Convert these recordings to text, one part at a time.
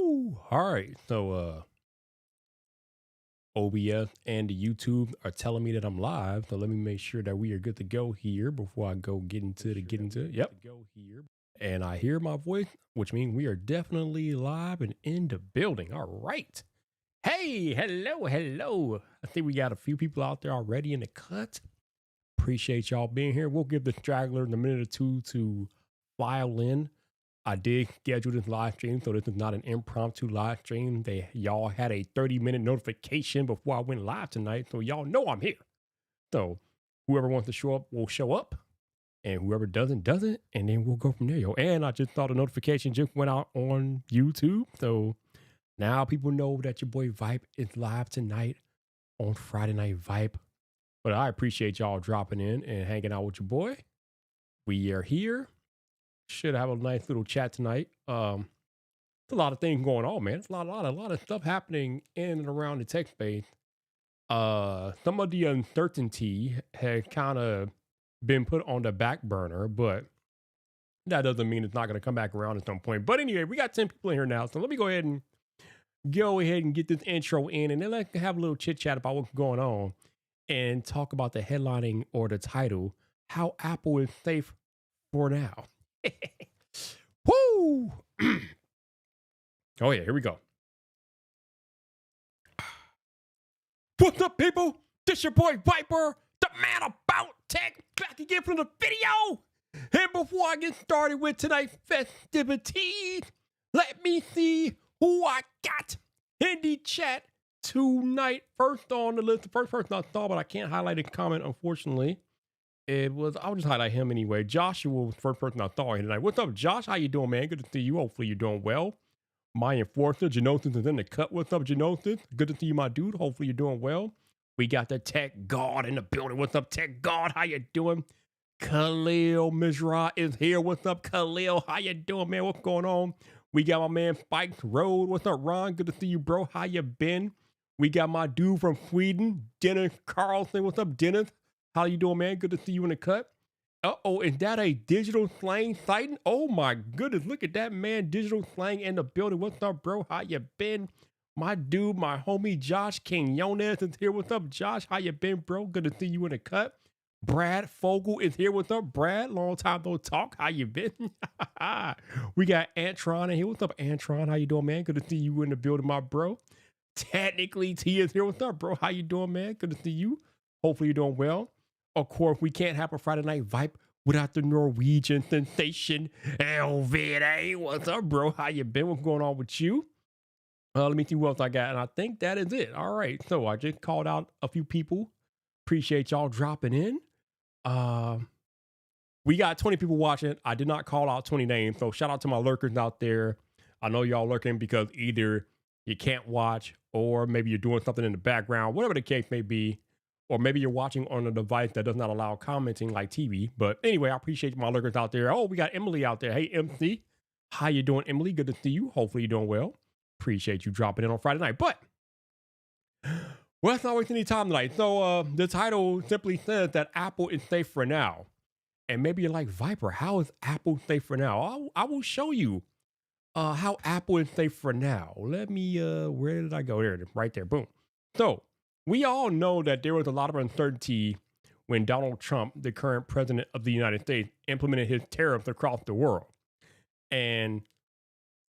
Woo! All right. So OBS and the YouTube are telling me that I'm live. So let me make sure that we are good to go here before I go get into it. Yep. And I hear my voice, which means we are definitely live and in the building. All right. Hey, hello. I think we got a few people out there already in the cut. Appreciate y'all being here. We'll give the straggler a minute or two to file in. I did schedule this live stream, so this is not an impromptu live stream. Y'all had a 30-minute notification before I went live tonight, so y'all know I'm here. So whoever wants to show up will show up, and whoever doesn't, and then we'll go from there, yo. And I just saw the notification just went out on YouTube, so now people know that your boy Vype is live tonight on Friday Night Vype. But I appreciate y'all dropping in and hanging out with your boy. We are here. Should have a nice little chat tonight. There's a lot of things going on, man. It's a lot of stuff happening in and around the tech space. Some of the uncertainty had kind of been put on the back burner, but that doesn't mean it's not going to come back around at some point. But anyway, we got 10 people in here now, so let me go ahead and get this intro in, and then let's have a little chit chat about what's going on and talk about the headlining or the title, how Apple is safe for now. Woo! Oh yeah, here we go. What's up, people? This your boy Vyyyper, the man about tech, back again from the video. And before I get started with tonight's festivities, let me see who I got in the chat tonight. First on the list, the first person I saw, but I can't highlight a comment, unfortunately. I'll just highlight him anyway. Joshua was the first person I saw here tonight. What's up, Josh? How you doing, man? Good to see you. Hopefully you're doing well. My enforcer, Genosis, is in the cut. What's up, Genosis? Good to see you, my dude. Hopefully you're doing well. We got the Tech God in the building. What's up, Tech God? How you doing? Khalil Mizra is here. What's up, Khalil? How you doing, man? What's going on? We got my man Spikes Road. What's up, Ron? Good to see you, bro. How you been? We got my dude from Sweden, Dennis Carlson. What's up, Dennis? How you doing, man? Good to see you in the cut. Uh-oh, is that a digital slang sighting? Oh my goodness, look at that, man. Digital slang in the building. What's up, bro? How you been? My dude, my homie Josh Quinones is here. What's up, Josh? How you been, bro? Good to see you in the cut. Brad Fogel is here. What's up, Brad? Long time no talk. How you been? We got Antron in here. What's up, Antron? How you doing, man? Good to see you in the building, my bro. Technically, T is here. What's up, bro? How you doing, man? Good to see you. Hopefully you're doing well. Of course, we can't have a Friday Night Vype without the Norwegian sensation, Elvira. What's up, bro? How you been? What's going on with you? Let me see what else I got. And I think that is it. All right. So I just called out a few people. Appreciate y'all dropping in. We got 20 people watching. I did not call out 20 names. So shout out to my lurkers out there. I know y'all lurking because either you can't watch or maybe you're doing something in the background, whatever the case may be. Or maybe you're watching on a device that does not allow commenting like TV. But anyway, I appreciate my lurkers out there. Oh, we got Emily out there. Hey, MC. How you doing, Emily? Good to see you. Hopefully you're doing well. Appreciate you dropping in on Friday night. But, well, let's not waste any time tonight. So the title simply says that Apple is safe for now. And maybe you're like, Vyyyper, how is Apple safe for now? I will show you how Apple is safe for now. Let me, where did I go? There, right there. Boom. So, we all know that there was a lot of uncertainty when Donald Trump, the current president of the United States, implemented his tariffs across the world. And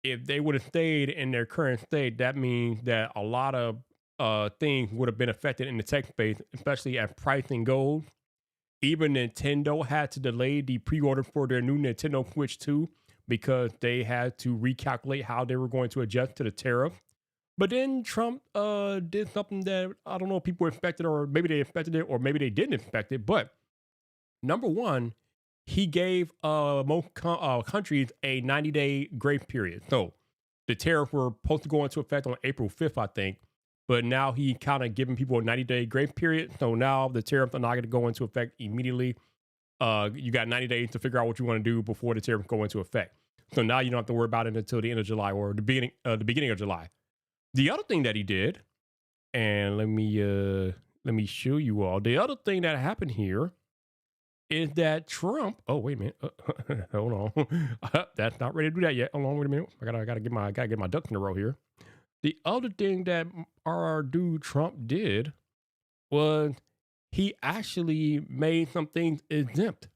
if they would have stayed in their current state, that means that a lot of things would have been affected in the tech space, especially as pricing goes. Even Nintendo had to delay the pre-order for their new Nintendo Switch 2 because they had to recalculate how they were going to adjust to the tariff. But then Trump did something that I don't know if people expected, or maybe they expected it, or maybe they didn't expect it. But number one, he gave most countries a 90-day grace period. So the tariffs were supposed to go into effect on April 5th, I think. But now he kind of giving people a 90-day grace period. So now the tariffs are not going to go into effect immediately. You got 90 days to figure out what you want to do before the tariffs go into effect. So now you don't have to worry about it until the end of July or the beginning of July. The other thing that he did, and let me show you all. The other thing that happened here is that Trump. Oh, wait a minute. Hold on. That's not ready to do that yet. Hold on, wait a minute. I gotta get my ducks in a row here. The other thing that our dude Trump did was he actually made some things exempt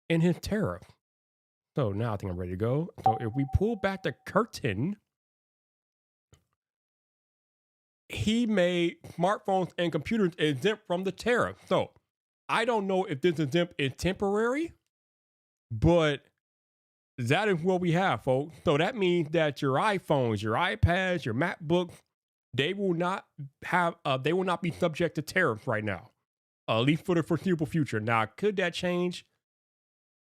in his tariff. So now I think I'm ready to go. So if we pull back the curtain, he made smartphones and computers exempt from the tariff. So I don't know if this exempt is temporary, but that is what we have, folks. So that means that your iPhones, your iPads, your MacBooks, they will not they will not be subject to tariffs right now, at least for the foreseeable future. Now, could that change?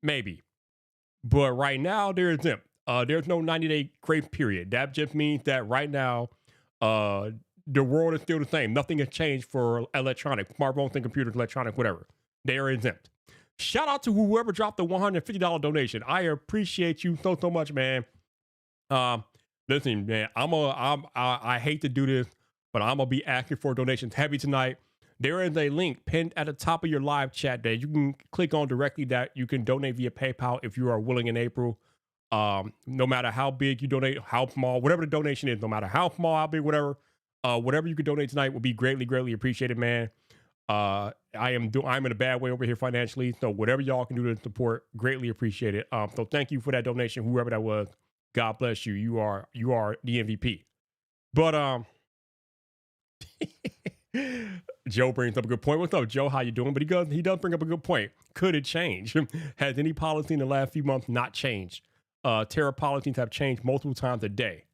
Maybe, but right now they're exempt. There's no 90-day grace period. That just means that right now, uh, the world is still the same. Nothing has changed for electronic, smartphones and computers, electronic, whatever. They are exempt. Shout out to whoever dropped the $150 donation. I appreciate you so much, man. Um, Listen, man, I hate to do this, but I'm gonna be asking for donations heavy tonight. There is a link pinned at the top of your live chat that you can click on directly that you can donate via PayPal if you are willing in April. No matter how big you donate, how small, whatever the donation is, no matter how small, how big, whatever you could donate tonight will be greatly appreciated, man. I'm in a bad way over here financially, so whatever y'all can do to support, greatly appreciate it. So thank you for that donation, whoever that was. God bless you. You are the MVP. But Joe brings up a good point. What's up, Joe? How you doing? But he does bring up a good point. Could it change? Has any policy in the last few months not changed? Tariff policies have changed multiple times a day.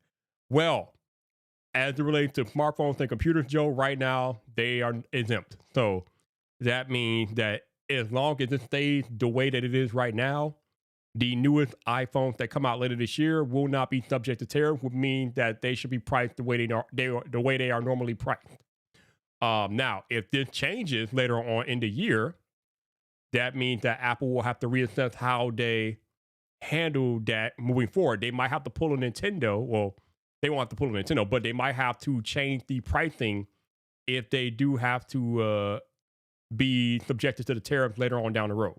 Well, as it relates to smartphones and computers, Joe, right now they are exempt. So that means that as long as it stays the way that it is right now, the newest iPhones that come out later this year will not be subject to tariff. Would mean that they should be priced the way they are normally priced. Now, if this changes later on in the year, that means that Apple will have to reassess how they handle that moving forward. They might have to pull a Nintendo. Well, they won't have to pull a Nintendo, but they might have to change the pricing if they do have to be subjected to the tariffs later on down the road.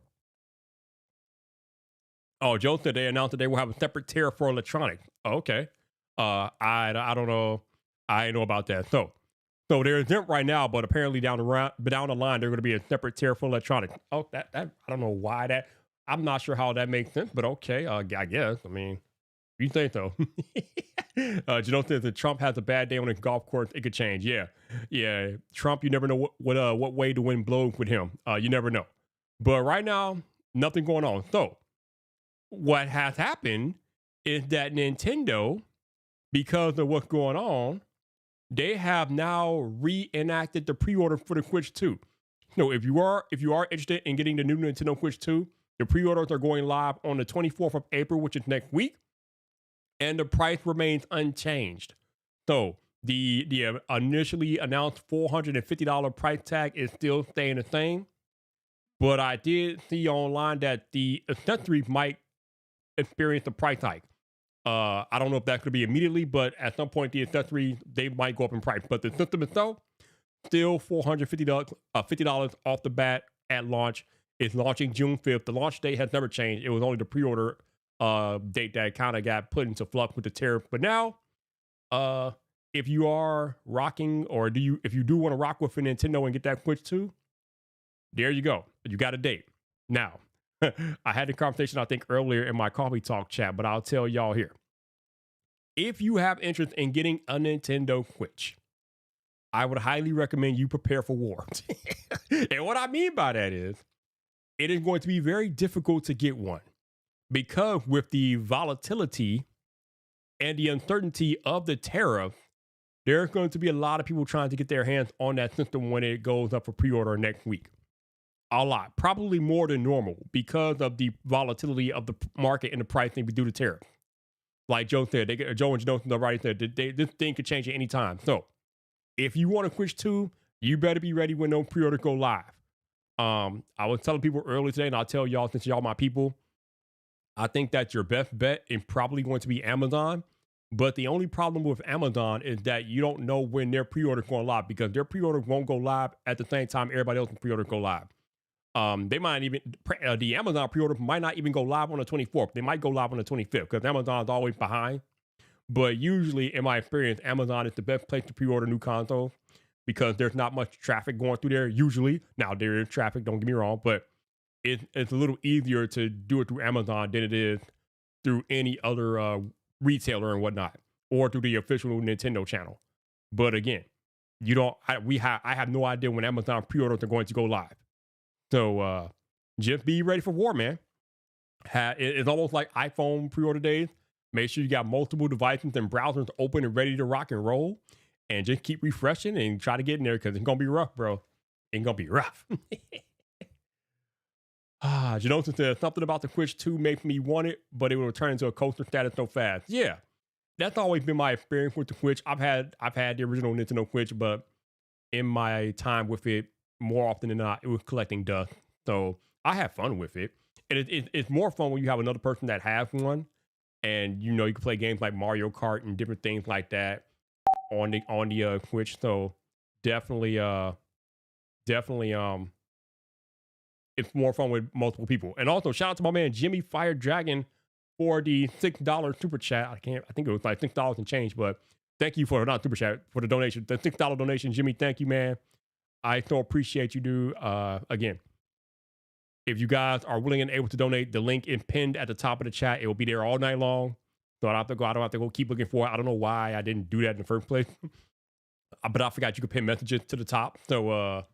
Oh, Joe said they announced that they will have a separate tariff for electronics. Oh, okay. I don't know. I know about that. So they're exempt right now, but apparently down the line they're going to be a separate tariff for electronics. Oh, that I don't know why that. I'm not sure how that makes sense, but okay. I guess. I mean, you think so? Janelle says that Trump has a bad day on a golf course. It could change. Yeah. Trump, you never know what way the wind blows with him. You never know. But right now, nothing going on. So what has happened is that Nintendo, because of what's going on, they have now reenacted the pre-order for the Switch 2. So if you are interested in getting the new Nintendo Switch 2, the pre-orders are going live on the 24th of April, which is next week, and the price remains unchanged. So the initially announced $450 price tag is still staying the same, but I did see online that the accessories might experience a price hike. I don't know if that could be immediately, but at some point the accessories they might go up in price. But the system itself still $450 off the bat at launch. It's launching June 5th. The launch date has never changed. It was only the pre-order date that kind of got put into flux with the tariff. But now, if you are rocking, or if you do want to rock with a Nintendo and get that Switch 2, there you go. You got a date. Now, I had the conversation, I think, earlier in my coffee talk chat, but I'll tell y'all here. If you have interest in getting a Nintendo Switch, I would highly recommend you prepare for war. And what I mean by that is, it is going to be very difficult to get one, because with the volatility and the uncertainty of the tariff, there's going to be a lot of people trying to get their hands on that system when it goes up for pre-order next week. A lot, probably more than normal, because of the volatility of the market and the pricing due to tariff. Like Joe said, Joe and Janelle already said this thing could change at any time. So if you want to Switch 2, you better be ready when those pre-orders go live. I was telling people earlier today, and I'll tell y'all, since y'all my people, I think that your best bet is probably going to be Amazon. But the only problem with Amazon is that you don't know when their pre-order is going live, because their pre-order won't go live at the same time everybody else's pre-order go live. They might even the Amazon pre-order might not even go live on the 24th. They might go live on the 25th because Amazon's always behind. But usually, in my experience, Amazon is the best place to pre-order new consoles because there's not much traffic going through there. Usually, now there is traffic. Don't get me wrong, but it's a little easier to do it through Amazon than it is through any other retailer and whatnot, or through the official Nintendo channel. But again, you don't. I have no idea when Amazon pre-orders are going to go live. So just be ready for war, man. It's almost like iPhone pre-order days. Make sure you got multiple devices and browsers open and ready to rock and roll, and just keep refreshing and try to get in there because it's gonna be rough, bro. It's gonna be rough. Janosa says something about the Switch 2 made me want it, but it will return into a coaster status so fast. Yeah, that's always been my experience with the Switch. I've had the original Nintendo Switch, but in my time with it, more often than not, it was collecting dust. So I have fun with it. And it's more fun when you have another person that has one, and you can play games like Mario Kart and different things like that on the Switch. So definitely it's more fun with multiple people. And also shout out to my man Jimmy Fire Dragon for the $6 super chat. I think it was like $6 and change, but thank you for not super chat for the donation. The $6 donation, Jimmy. Thank you, man. I so appreciate you, dude. Again, if you guys are willing and able to donate, the link is pinned at the top of the chat. It will be there all night long. So I don't have to go keep looking for it. I don't know why I didn't do that in the first place. But I forgot you could pin messages to the top. So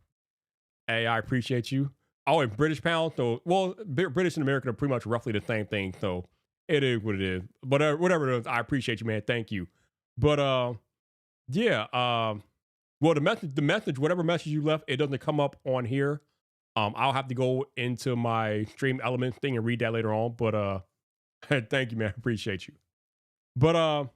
hey, I appreciate you. Oh, and British pound. So British and American are pretty much roughly the same thing. So it is what it is. But whatever it is, I appreciate you, man. Thank you. But yeah. Well, the message, whatever message you left, it doesn't come up on here. I'll have to go into my Stream Elements thing and read that later on. But thank you, man. Appreciate you. But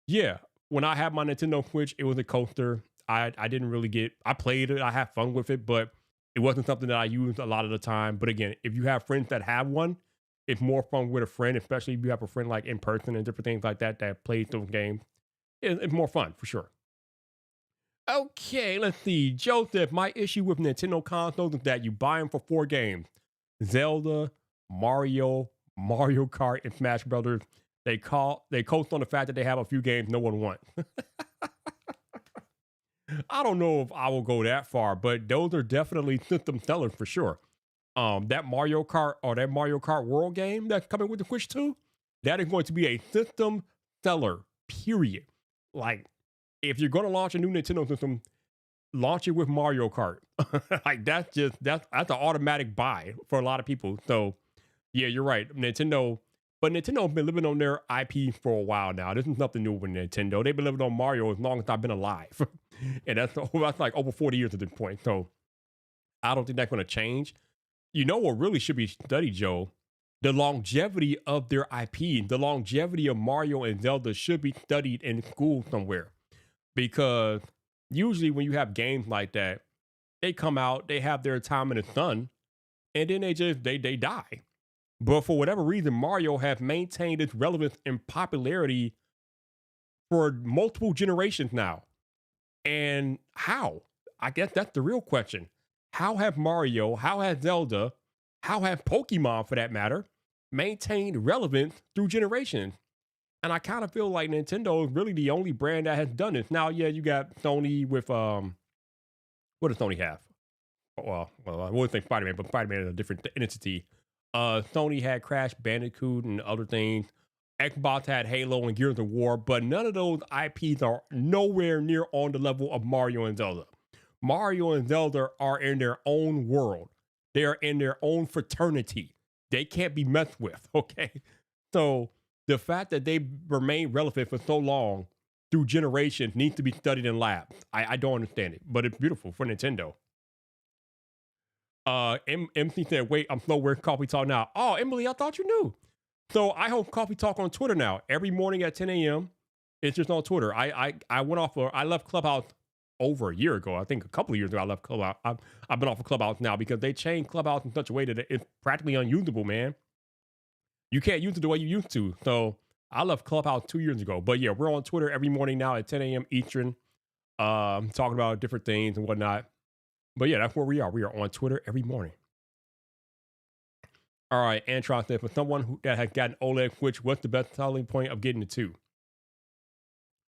yeah, when I had my Nintendo Switch, it was a coaster. I didn't really I played it. I had fun with it, but it wasn't something that I used a lot of the time. But again, if you have friends that have one, it's more fun with a friend, especially if you have a friend like in person and different things like that plays those games. It's more fun for sure. Okay, let's see. Joseph, my issue with Nintendo consoles is that you buy them for 4 games. Zelda, Mario Kart, and Smash Brothers. They coast on the fact that they have a few games no one wants. I don't know if I will go that far, but those are definitely system sellers for sure. That Mario Kart World game that's coming with the Switch 2, that is going to be a system seller, period. Like, if you're going to launch a new Nintendo system, launch it with Mario Kart. Like that's an automatic buy for a lot of people. So yeah, you're right. But Nintendo's been living on their IP for a while now. This is nothing new with Nintendo. They've been living on Mario as long as I've been alive. And that's like over 40 years at this point. So I don't think that's going to change. You know what really should be studied, Joe? The longevity of their IP, the longevity of Mario and Zelda should be studied in school somewhere. Because usually when you have games like that, they come out, they have their time in the sun, and then they die. But for whatever reason, Mario has maintained its relevance and popularity for multiple generations now. And how? I guess that's the real question. How have Mario, how has Zelda, how have Pokemon for that matter, maintained relevance through generations? And I kind of feel like Nintendo is really the only brand that has done this. Now, yeah, you got Sony with what does Sony have? Well, I wouldn't say Spider-Man, but Spider-Man is a different entity. Sony had Crash Bandicoot and other things. Xbox had Halo and Gears of War, but none of those IPs are nowhere near on the level of Mario and Zelda. Mario and Zelda are in their own world. They are in their own fraternity. They can't be messed with, okay? So the fact that they remain relevant for so long through generations needs to be studied in labs. I don't understand it, but it's beautiful for Nintendo. MC said, wait, I'm slow. Where's Coffee Talk now? Oh, Emily, I thought you knew. So I host Coffee Talk on Twitter now. Every morning at 10 a.m. It's just on Twitter. I left Clubhouse over a year ago. I think a couple of years ago I left Clubhouse. I've been off of Clubhouse now because they changed Clubhouse in such a way that it's practically unusable, man. You can't use it the way you used to. So I left Clubhouse 2 years ago. But yeah, we're on Twitter every morning now at 10 a.m. Eastern, talking about different things and whatnot. But yeah, that's where we are. We are on Twitter every morning. All right, Antron said, for someone that has gotten OLED Switch, what's the best selling point of getting the two?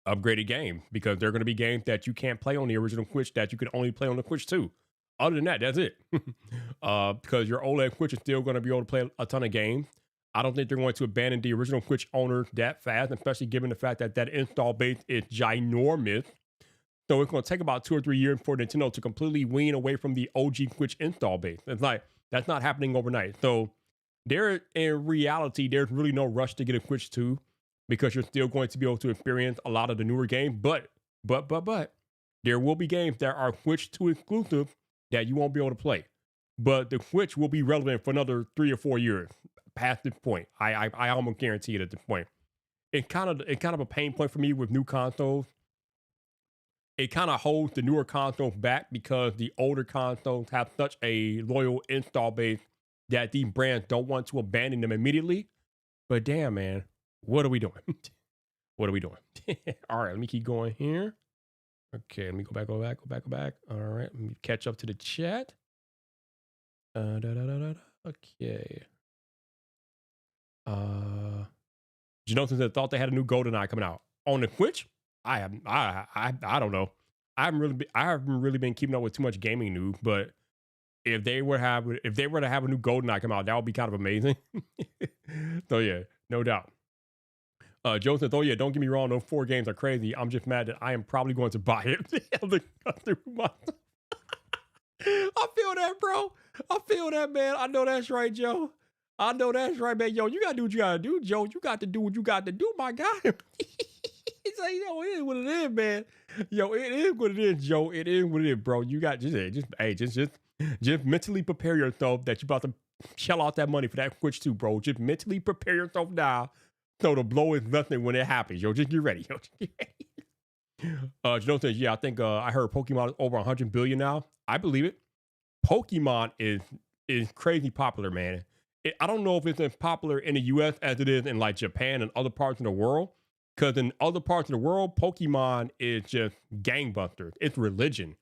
Upgraded game, because there are going to be games that you can't play on the original Switch that you can only play on the Switch 2. Other than that, that's it. Because your OLED Switch is still going to be able to play a ton of games. I don't think they're going to abandon the original Switch owners that fast, especially given the fact that that install base is ginormous. So it's going to take about 2 or 3 years for Nintendo to completely wean away from the OG Switch install base. It's like, that's not happening overnight. So in reality, there's really no rush to get a Switch 2 because you're still going to be able to experience a lot of the newer games. But, there will be games that are Switch 2 exclusive that you won't be able to play. But the Switch will be relevant for another 3 or 4 years past this point. I almost guarantee it at this point. It's kind of a pain point for me with new consoles. It kind of holds the newer consoles back because the older consoles have such a loyal install base that these brands don't want to abandon them immediately. But damn, man, what are we doing? What are we doing? All right, let me keep going here. Okay, let me go back. All right, let me catch up to the chat. Okay. Jonathan said thought they had a new GoldenEye coming out on the Switch. I don't know. I haven't really been keeping up with too much gaming news, but if they were to have a new GoldenEye come out, that would be kind of amazing. So yeah, no doubt. Joe says, oh yeah, don't get me wrong, those 4 games are crazy. I'm just mad that I am probably going to buy it. I feel that, bro. I feel that, man. I know that's right, Joe. I know that's right, man. Yo, you gotta do what you gotta do, Joe. You got to do what you got to do, my guy. It's like, yo, it is what it is, man. Yo, it is what it is, Joe. It is what it is, bro. You got just mentally prepare yourself that you're about to shell out that money for that Switch 2, bro. Just mentally prepare yourself now. So the blow is nothing when it happens, yo. Just get ready, yo. Just get ready. Janelle says, yeah, I think I heard Pokemon is over 100 billion now. I believe it. Pokemon is crazy popular, man. I don't know if it's as popular in the US as it is in like Japan and other parts of the world. Because in other parts of the world, Pokemon is just gangbusters. It's religion.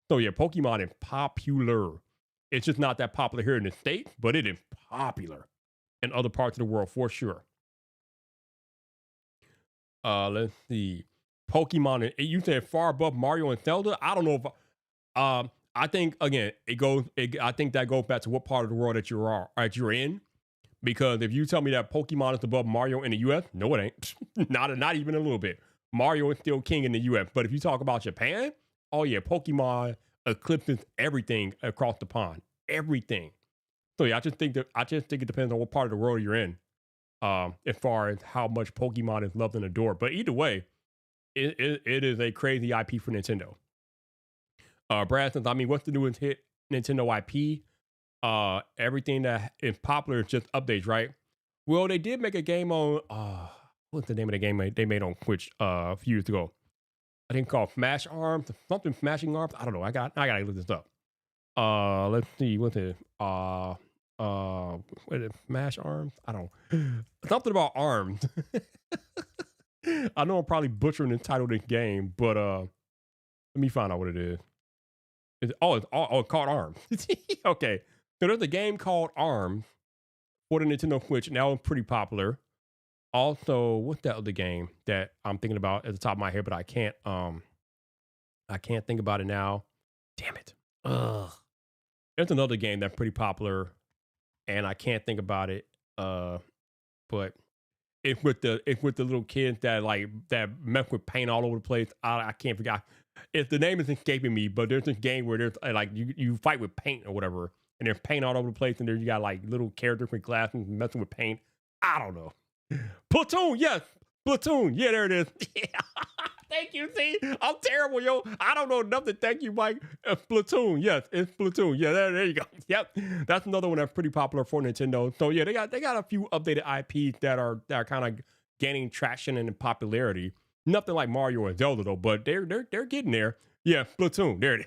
So yeah, Pokemon is popular. It's just not that popular here in the States, but it is popular in other parts of the world for sure. Let's see. Pokemon, you said far above Mario and Zelda. I don't know if I think again I think that goes back to what part of the world that you're in. Because if you tell me that Pokemon is above Mario in the US, no, it ain't. not even a little bit. Mario is still king in the US. But if you talk about Japan, oh yeah, Pokemon eclipses everything across the pond. Everything. So yeah, I just think it depends on what part of the world you're in. As far as how much Pokemon is loved and adored. But either way, it is a crazy IP for Nintendo. Brad says, I mean, what's the newest hit Nintendo IP? Everything that is popular is just updates, right? Well, they did make a game on what's the name of the game they made on Switch a few years ago? I think called Smash Arms, something Smashing Arms. I don't know. I gotta look this up. Let's see, what's it? What is it? Smash Arms? I don't know. Something about arms. I know I'm probably butchering the title of this game, but let me find out what it is. It's called Arms. Okay. So there's a game called Arms for the Nintendo Switch. Now it's pretty popular. Also, what's that other game that I'm thinking about at the top of my head, but I can't think about it now. Damn it. Ugh. There's another game that's pretty popular and I can't think about it. But it's with the little kids that mess with paint all over the place. I can't forget. If the name is escaping me, but there's this game where there's like you fight with paint or whatever, and there's paint all over the place, and there you got like little characters with glasses messing with paint. I don't know. Platoon, yes, Platoon. Yeah, there it is. Yeah. Thank you. See, I'm terrible, yo. I don't know nothing. Thank you, Mike. Platoon, yes, it's Platoon. Yeah, there you go. Yep, that's another one that's pretty popular for Nintendo. So yeah, they got a few updated IPs that are kind of gaining traction and popularity. Nothing like Mario and Zelda though, but they're getting there. Yeah, Platoon. There it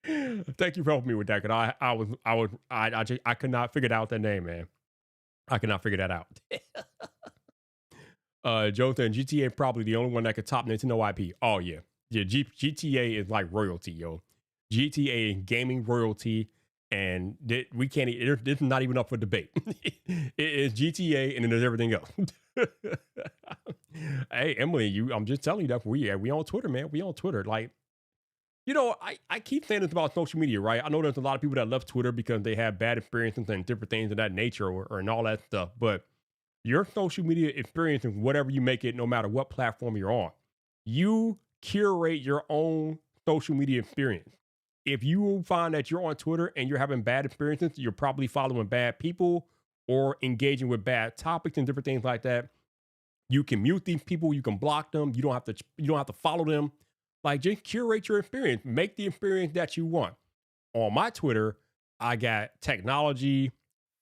is. Thank you for helping me with that, because I could not figure out that name, man. I could not figure that out. Jonathan, GTA probably the only one that could top Nintendo IP. Oh yeah, GTA is like royalty, yo. GTA is gaming royalty. And we can't. This is not even up for debate. It is GTA, and then there's everything else. Hey, Emily, I'm just telling you that we on Twitter, man. We on Twitter. Like, I keep saying this about social media, right? I know there's a lot of people that left Twitter because they had bad experiences and different things of that nature or and all that stuff. But your social media experience is whatever you make it, no matter what platform you're on. You curate your own social media experience. If you find that you're on Twitter and you're having bad experiences, you're probably following bad people or engaging with bad topics and different things like that. You can mute these people, you can block them, you don't have to follow them. Like, just curate your experience. Make the experience that you want. On my Twitter, I got technology,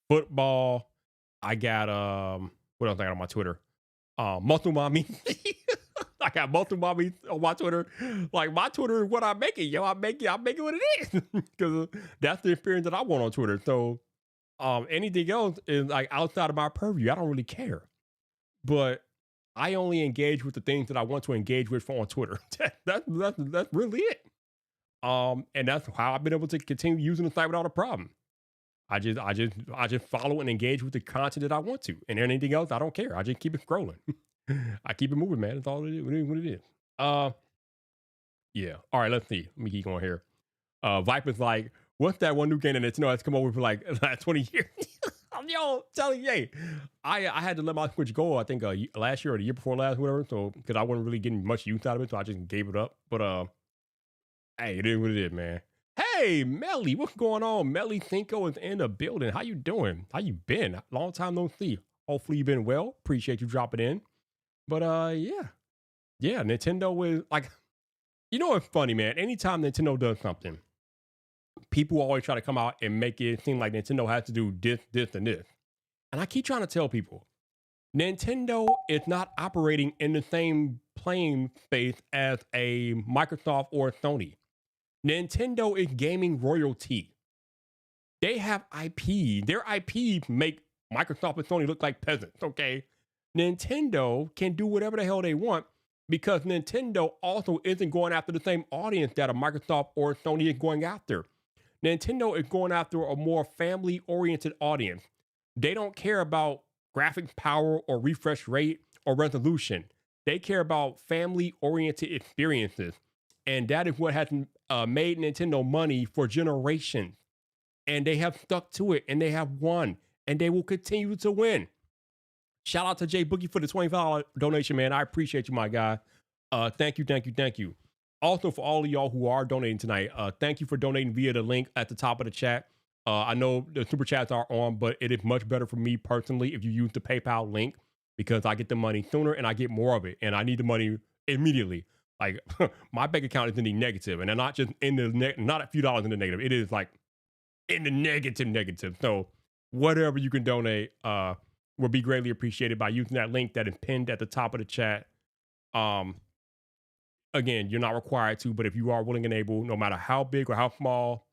football, I got what else I got on my Twitter? Muscle mommy. I got muscle mommy on my Twitter. Like, my Twitter is what I make it, yo. I make it what it is. Because that's the experience that I want on Twitter. So anything else is like outside of my purview. I don't really care. But I only engage with the things that I want to engage with on Twitter. That's really it. And that's how I've been able to continue using the site without a problem. I just follow and engage with the content that I want to, and anything else I don't care. I just keep it scrolling. I keep it moving, man. That's all it is. What it is. Yeah. All right. Let's see. Let me keep going here. Vyyper's like, what's that one new game that Nintendo has come over for like the last 20 years? Yo, telling you, hey, I had to let my Switch go. I think last year or the year before last, whatever. So because I wasn't really getting much use out of it, so I just gave it up. But hey, it is what it is, man. Hey, Melly, what's going on? Melly Cinco is in the building. How you doing? How you been? Long time no see. Hopefully you've been well. Appreciate you dropping in. But yeah, Nintendo is like, it's funny, man. Anytime Nintendo does something, people always try to come out and make it seem like Nintendo has to do this, and this. And I keep trying to tell people, Nintendo is not operating in the same playing space as a Microsoft or Sony. Nintendo is gaming royalty. They have IP. Their IP make Microsoft and Sony look like peasants, okay? Nintendo can do whatever the hell they want because Nintendo also isn't going after the same audience that a Microsoft or Sony is going after. Nintendo is going after a more family-oriented audience. They don't care about graphics power or refresh rate or resolution. They care about family-oriented experiences. And that is what has made Nintendo money for generations. And they have stuck to it, and they have won, and they will continue to win. Shout out to Jay Boogie for the $25 donation, man. I appreciate you, my guy. Thank you. Also, for all of y'all who are donating tonight, thank you for donating via the link at the top of the chat. I know the super chats are on, but it is much better for me personally if you use the PayPal link because I get the money sooner and I get more of it, and I need the money immediately. Like, my bank account is in the negative, and I'm not just in the not a few dollars in the negative. It is like in the negative. So whatever you can donate will be greatly appreciated by using that link that is pinned at the top of the chat. Again, you're not required to, but if you are willing and able, no matter how big or how small,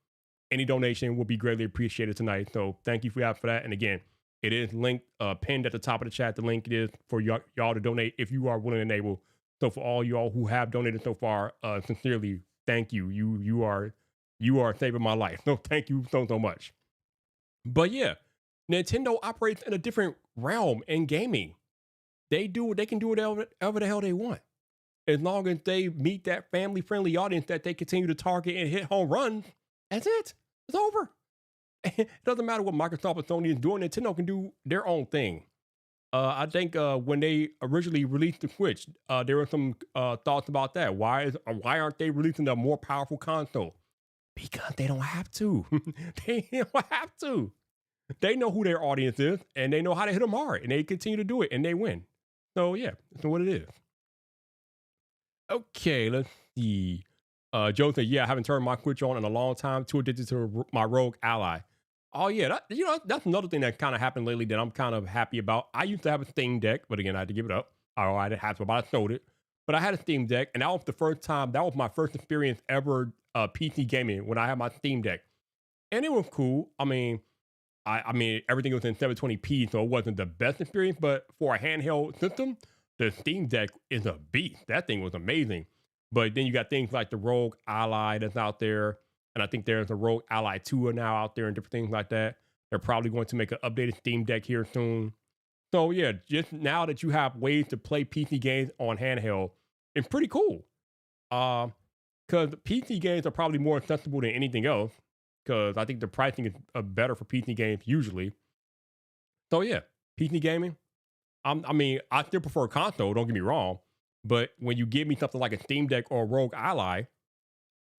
any donation will be greatly appreciated tonight. So thank you for that. And again, it is linked, pinned at the top of the chat. The link is for y'all to donate if you are willing and able. So for all y'all who have donated so far, sincerely, thank you. You are saving my life. So thank you so much. But yeah, Nintendo operates in a different realm in gaming. They can do whatever the hell they want. As long as they meet that family-friendly audience that they continue to target and hit home runs, that's it. It's over. It doesn't matter what Microsoft or Sony is doing. Nintendo can do their own thing. I think when they originally released the Switch, there were some thoughts about that. Why aren't they releasing a more powerful console? Because they don't have to. They don't have to. They know who their audience is, and they know how to hit them hard, and they continue to do it, and they win. So yeah, that's what it is. Okay, let's see. Joe said, yeah, I haven't turned my Switch on in a long time. Too addicted to my Rogue Ally. Oh yeah, that's another thing that kind of happened lately that I'm kind of happy about. I used to have a Steam Deck, but again, I had to give it up. I didn't have to, but I sold it. But I had a Steam Deck, and that was the first time. That was my first experience ever PC gaming when I had my Steam Deck, and it was cool. I mean, everything was in 720p, so it wasn't the best experience. But for a handheld system, the Steam Deck is a beast. That thing was amazing. But then you got things like the Rogue Ally that's out there. And I think there's a Rogue Ally 2 now out there and different things like that. They're probably going to make an updated Steam Deck here soon. So yeah, just now that you have ways to play PC games on handheld, it's pretty cool. Because PC games are probably more accessible than anything else. Because I think the pricing is better for PC games usually. So yeah, PC gaming. I mean, I still prefer console. Don't get me wrong, but when you give me something like a Steam Deck or a Rogue Ally,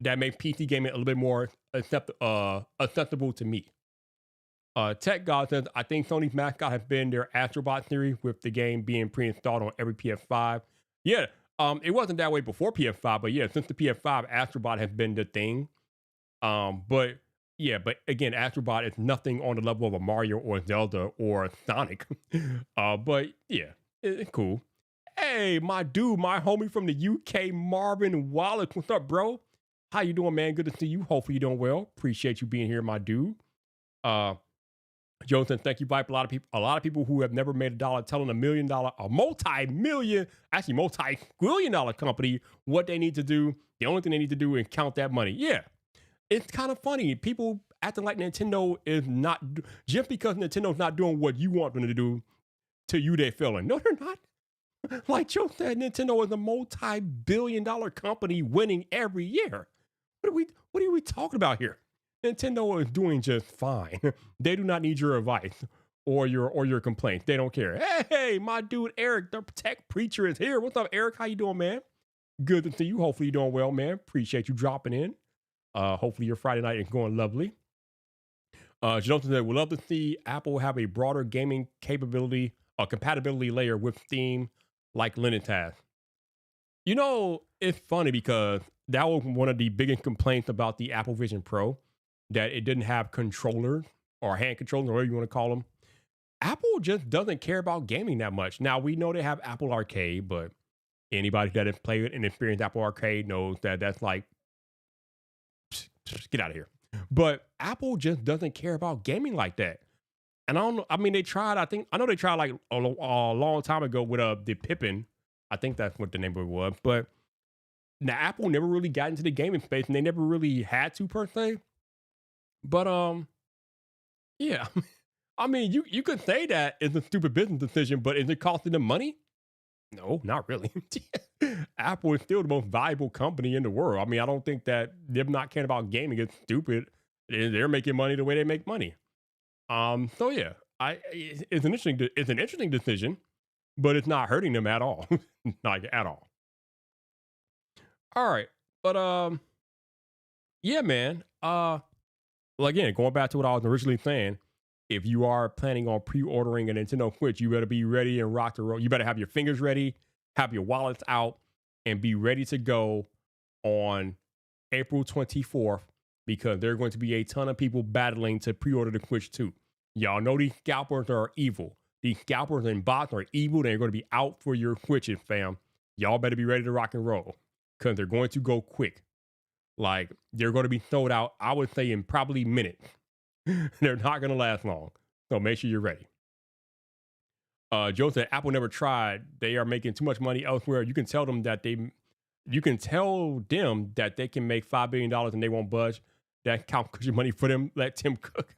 that makes PC gaming a little bit more acceptable to me. Tech God says, I think Sony's mascot has been their Astrobot series with the game being pre-installed on every PS5. Yeah, it wasn't that way before PS5, but yeah, since the PS5, Astrobot has been the thing. But yeah, but again, Astrobot is nothing on the level of a Mario or Zelda or Sonic. But yeah, it's cool. Hey, my dude, my homie from the UK, Marvin Wallace. What's up, bro? How you doing, man? Good to see you. Hopefully you're doing well. Appreciate you being here, my dude. Joseph, thank you, Vyyyper. A lot of people who have never made a dollar telling a multi-million, actually multi-billion dollar company what they need to do. The only thing they need to do is count that money. Yeah. It's kind of funny. People acting like Nintendo is not, just because Nintendo's not doing what you want them to do, to you they're failing. No, they're not. Like Joe said, Nintendo is a multi-billion dollar company winning every year. What are we talking about here? Nintendo is doing just fine. They do not need your advice or your complaints. They don't care. Hey, my dude Eric, the tech preacher, is here. What's up, Eric? How you doing, man? Good to see you. Hopefully you're doing well, man. Appreciate you dropping in. Hopefully your Friday night is going lovely. Jonathan said, we'd love to see Apple have a broader gaming capability, a compatibility layer with Steam like Linux has. You know, it's funny because that was one of the biggest complaints about the Apple Vision Pro, that it didn't have controllers or hand controllers, or whatever you want to call them. Apple just doesn't care about gaming that much. Now, we know they have Apple Arcade, but anybody that has played and experienced Apple Arcade knows that that's like, get out of here. But Apple just doesn't care about gaming like that. And I don't know. I mean, they tried. I know they tried like a long time ago with the Pippin. I think that's what the name of it was. But now Apple never really got into the gaming space, and they never really had to per se. But yeah. I mean, you could say that it's a stupid business decision, but is it costing them money? No, not really. Apple is still the most valuable company in the world. I mean, I don't think that them not caring about gaming is stupid. They're making money the way they make money. So yeah, it's an interesting decision, but it's not hurting them at all. Like at all. All right. But yeah, man. Well, again, going back to what I was originally saying, if you are planning on pre-ordering a Nintendo Switch, you better be ready and rock the roll. You better have your fingers ready, have your wallets out, and be ready to go on April 24th, because there are going to be a ton of people battling to pre-order the Switch 2. Y'all know these scalpers are evil. These scalpers and bots are evil. They're going to be out for your Switches, fam. Y'all better be ready to rock and roll, because they're going to go quick. Like, they're going to be sold out, I would say, in probably minutes. They're not going to last long. So make sure you're ready. Joe said, Apple never tried. They are making too much money elsewhere. You can tell them that they can make $5 billion and they won't budge. That count cushion money for them. Let Tim cook.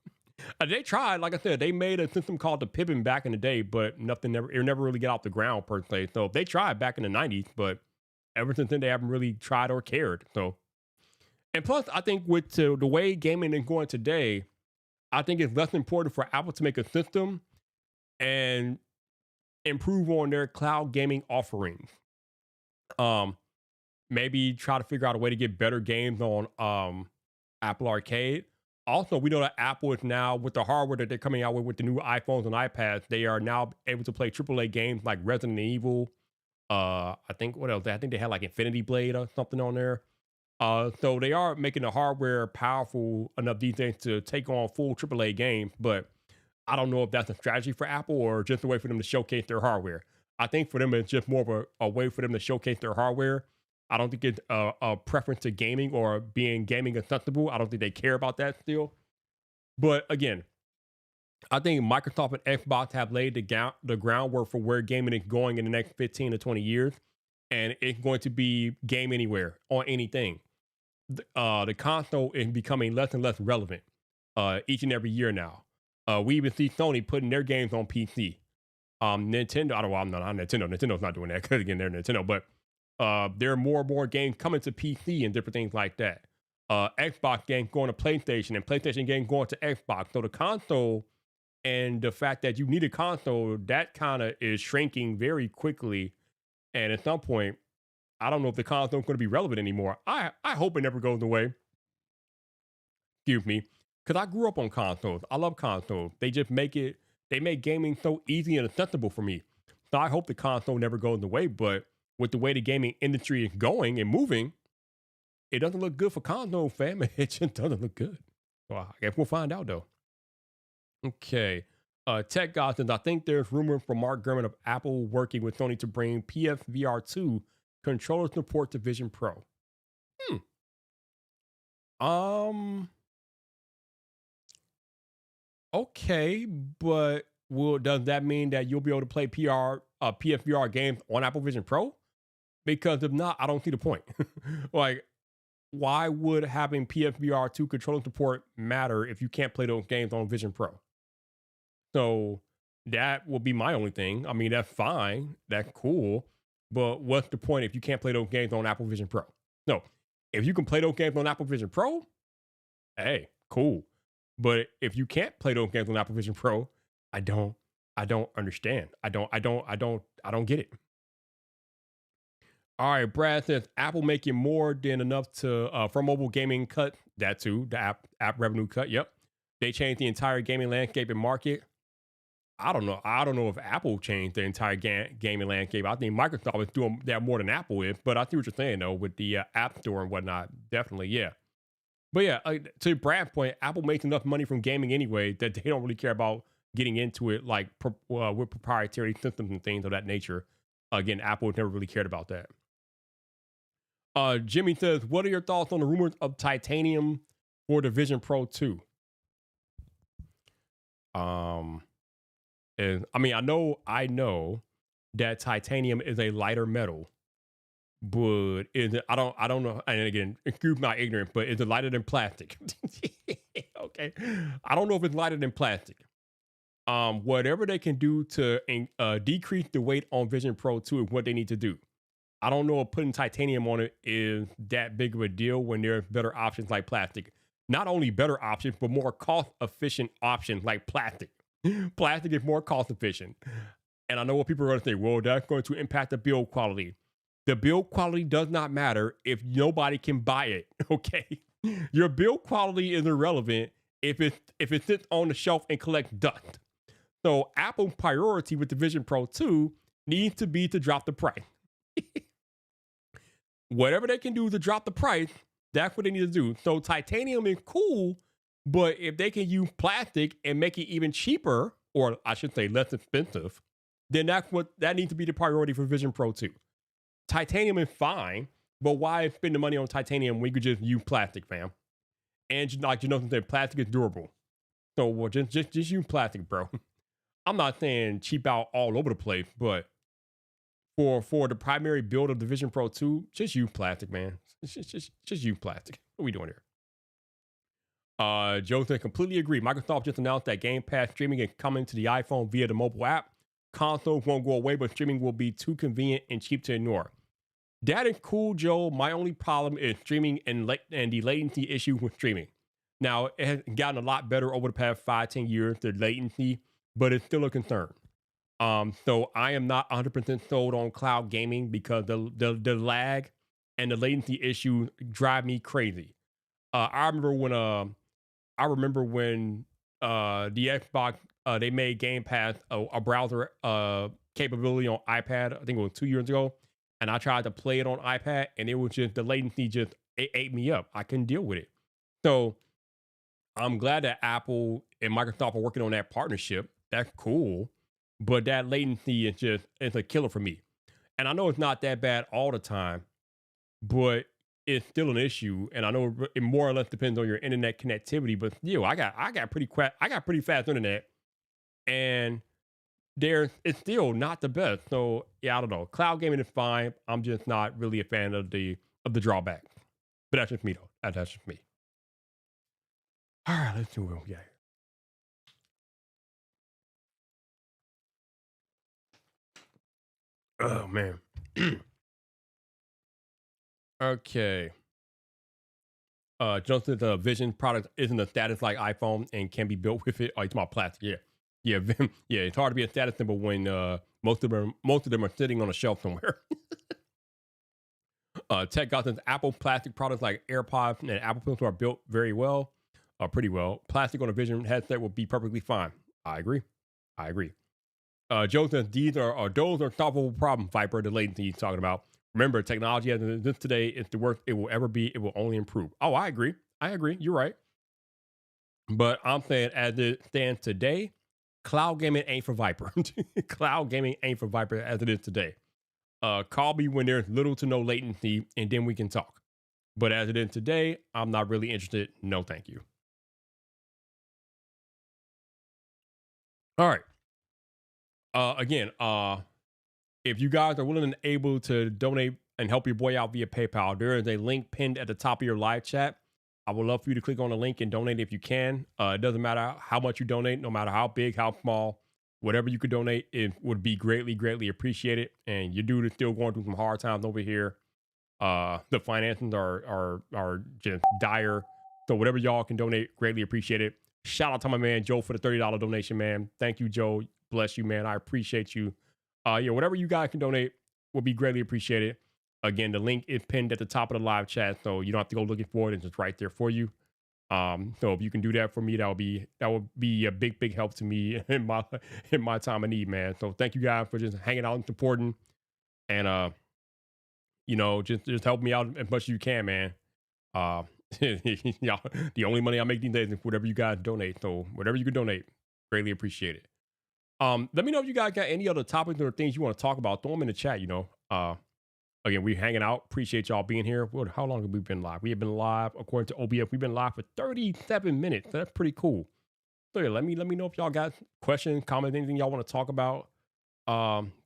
They tried. Like I said, they made a system called the Pippin back in the day, but it never really got off the ground per se. So they tried back in the 90s, but ever since then, they haven't really tried or cared. So, and plus, I think with the way gaming is going today, I think it's less important for Apple to make a system and improve on their cloud gaming offerings. Maybe try to figure out a way to get better games on Apple Arcade. Also, we know that Apple is now, with the hardware that they're coming out with the new iPhones and iPads, they are now able to play AAA games like Resident Evil. I think, what else? I think they had like Infinity Blade or something on there. So they are making the hardware powerful enough these days to take on full AAA games, but I don't know if that's a strategy for Apple or just a way for them to showcase their hardware. I think for them, it's just more of a way for them to showcase their hardware. I don't think it's a preference to gaming or being gaming accessible. I don't think they care about that still. But again, I think Microsoft and Xbox have laid the groundwork for where gaming is going in the next 15 to 20 years. And it's going to be game anywhere on anything. the console is becoming less and less relevant each and every year now. We even see Sony putting their games on PC. Nintendo, I don't know, I'm not Nintendo. Nintendo's not doing that because again, they're Nintendo, but there are more and more games coming to PC and different things like that. Xbox games going to PlayStation and PlayStation games going to Xbox. So the console and the fact that you need a console, that kind of is shrinking very quickly. And at some point, I don't know if the console is going to be relevant anymore. I hope it never goes away. Excuse me. Because I grew up on consoles. I love consoles. They make gaming so easy and accessible for me. So I hope the console never goes away. But with the way the gaming industry is going and moving, it doesn't look good for console, fam. It just doesn't look good. So I guess we'll find out, though. Okay. Tech God says, I think there's rumor from Mark Gurman of Apple working with Sony to bring PSVR 2 controller support to Vision Pro. Um, okay, but does that mean that you'll be able to play PSVR games on Apple Vision Pro? Because if not, I don't see the point. Like, why would having PSVR 2 controller support matter if you can't play those games on Vision Pro? So that will be my only thing. I mean, that's fine. That's cool. But what's the point if you can't play those games on Apple Vision Pro? No. If you can play those games on Apple Vision Pro, hey, cool. But if you can't play those games on Apple Vision Pro, I don't understand. I don't get it. All right, Brad says Apple making more than enough to for mobile gaming cut that too, the app revenue cut. Yep, they changed the entire gaming landscape and market. I don't know. I don't know if Apple changed the entire gaming landscape. I think Microsoft is doing that more than Apple is. But I see what you're saying though with the App Store and whatnot. Definitely, yeah. But yeah, to Brad's point, Apple makes enough money from gaming anyway that they don't really care about getting into it like with proprietary systems and things of that nature. Again, Apple never really cared about that. Jimmy says, what are your thoughts on the rumors of titanium for the Vision Pro 2? And I mean, I know that titanium is a lighter metal, but is it, I don't know. And again, excuse my ignorance, but is it lighter than plastic? Okay. I don't know if it's lighter than plastic. Whatever they can do to decrease the weight on Vision Pro 2 is what they need to do. I don't know if putting titanium on it is that big of a deal when there's better options like plastic. Not only better options, but more cost efficient options like plastic. Plastic is more cost efficient. And I know what people are going to say, well, that's going to impact the build quality. The build quality does not matter if nobody can buy it, okay? Your build quality is irrelevant if it sits on the shelf and collects dust. So Apple's priority with the Vision Pro 2 needs to be to drop the price. Whatever they can do to drop the price, that's what they need to do. So titanium is cool, but if they can use plastic and make it even cheaper, or I should say less expensive, then that needs to be the priority for Vision Pro 2. Titanium is fine, but why spend the money on titanium when you could just use plastic, fam? And like Jonathan said, plastic is durable. So well, just use plastic, bro. I'm not saying cheap out all over the place, but for the primary build of the Vision Pro 2, just use plastic, man. Just use plastic. What are we doing here? Joseph, completely agree. Microsoft just announced that Game Pass streaming is coming to the iPhone via the mobile app. Consoles won't go away, but streaming will be too convenient and cheap to ignore. That is cool, Joe. My only problem is streaming and the latency issue with streaming. Now, it has gotten a lot better over the past 5-10 years, the latency, but it's still a concern. So I am not 100% sold on cloud gaming because the lag and the latency issue drive me crazy. I remember when the Xbox they made Game Pass a browser capability on iPad. I think it was 2 years ago, and I tried to play it on iPad, and it was just the latency just ate me up. I couldn't deal with it. So I'm glad that Apple and Microsoft are working on that partnership. That's cool. But that latency it's a killer for me. And I know it's not that bad all the time, but it's still an issue. And I know it more or less depends on your internet connectivity. But I got pretty fast internet, and it's still not the best. So yeah, I don't know. Cloud gaming is fine. I'm just not really a fan of the drawback. But that's just me though. That's just me. All right, let's do what we got here. Oh man. Okay. Jonathan, the Vision product isn't a status like iPhone and can be built with it. Oh, it's about plastic. Yeah, yeah, yeah. It's hard to be a status symbol when most of them are sitting on a shelf somewhere. Tech Godson's Apple plastic products like AirPods and Apple Pencil are built very well, pretty well. Plastic on a Vision headset will be perfectly fine. I agree. I agree. Joe says those are solvable problems. Vyyyper, the latency he's talking about. Remember, technology as it is today is the worst it will ever be. It will only improve. Oh, I agree. I agree. You're right. But I'm saying, as it stands today, cloud gaming ain't for Vyyyper. Cloud gaming ain't for Vyyyper as it is today. Call me when there's little to no latency, and then we can talk. But as it is today, I'm not really interested. No, thank you. All right. Again, if you guys are willing and able to donate and help your boy out via PayPal, there is a link pinned at the top of your live chat. I would love for you to click on the link and donate if you can. It doesn't matter how much you donate, no matter how big, how small, whatever you could donate, it would be greatly, greatly appreciated. And your dude is still going through some hard times over here. The finances are just dire. So whatever y'all can donate, greatly appreciate it. Shout out to my man Joe for the $30 donation, man. Thank you, Joe. Bless you, man. I appreciate you. Yeah, whatever you guys can donate will be greatly appreciated. Again, the link is pinned at the top of the live chat, so you don't have to go looking for it. It's just right there for you. So if you can do that for me, that would be a big, big help to me in my time of need, man. So thank you guys for just hanging out and supporting, and just help me out as much as you can, man. Yeah, the only money I make these days is whatever you guys donate. So whatever you can donate, greatly appreciate it. Let me know if you guys got any other topics or things you want to talk about. Throw them in the chat. Again, we're hanging out. Appreciate y'all being here. How long have we been live? We have been live, according to OBF, we've been live for 37 minutes. That's pretty cool. So yeah, let me know if y'all got questions, comments, anything y'all want to talk about.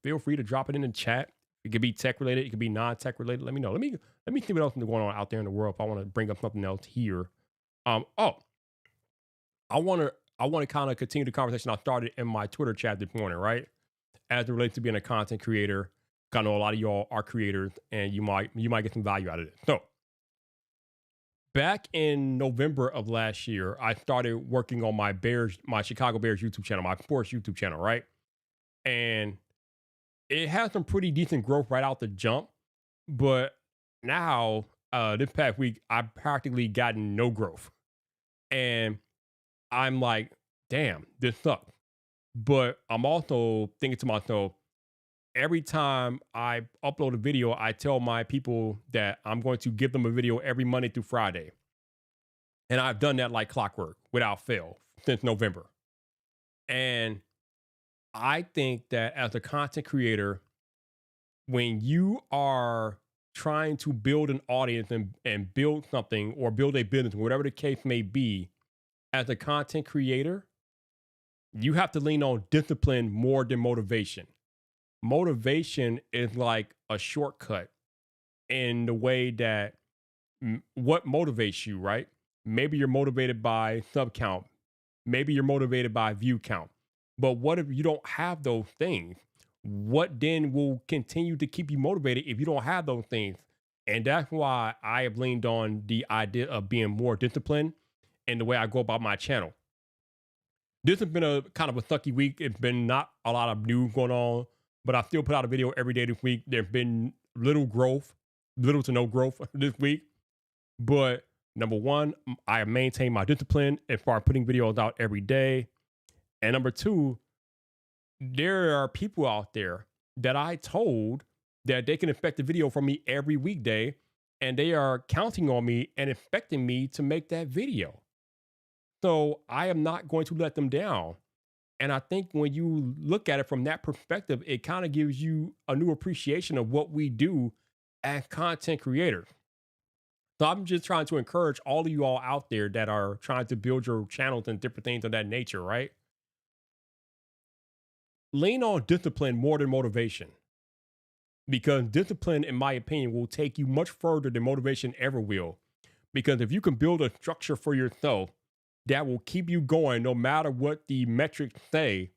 Feel free to drop it in the chat. It could be tech related. It could be non-tech related. Let me know. Let me see what else is going on out there in the world. If I want to bring up something else here. I want to kind of continue the conversation I started in my Twitter chat this morning, right? As it relates to being a content creator. I know a lot of y'all are creators, and you might get some value out of it. So, back in November of last year, I started working on my Chicago Bears YouTube channel, my sports YouTube channel, right? And it had some pretty decent growth right out the jump, but now this past week I've practically gotten no growth, and I'm like, damn, this sucks. But I'm also thinking to myself, every time I upload a video, I tell my people that I'm going to give them a video every Monday through Friday. And I've done that like clockwork without fail since November. And I think that as a content creator, when you are trying to build an audience and build something or build a business, whatever the case may be, as a content creator, you have to lean on discipline more than motivation. Motivation is like a shortcut in the way that what motivates you, right? Maybe you're motivated by sub count. Maybe you're motivated by view count. But what if you don't have those things? What then will continue to keep you motivated if you don't have those things? And that's why I have leaned on the idea of being more disciplined in the way I go about my channel. This has been a kind of a sucky week. It's been not a lot of news going on, but I still put out a video every day this week. There's been little to no growth this week. But number one, I have maintained my discipline as far as putting videos out every day. And number two, there are people out there that I told that they can expect a video from me every weekday, and they are counting on me and expecting me to make that video. So I am not going to let them down. And I think when you look at it from that perspective, it kind of gives you a new appreciation of what we do as content creators. So I'm just trying to encourage all of you all out there that are trying to build your channels and different things of that nature, right? Lean on discipline more than motivation. Because discipline, in my opinion, will take you much further than motivation ever will. Because if you can build a structure for yourself that will keep you going no matter what the metrics say,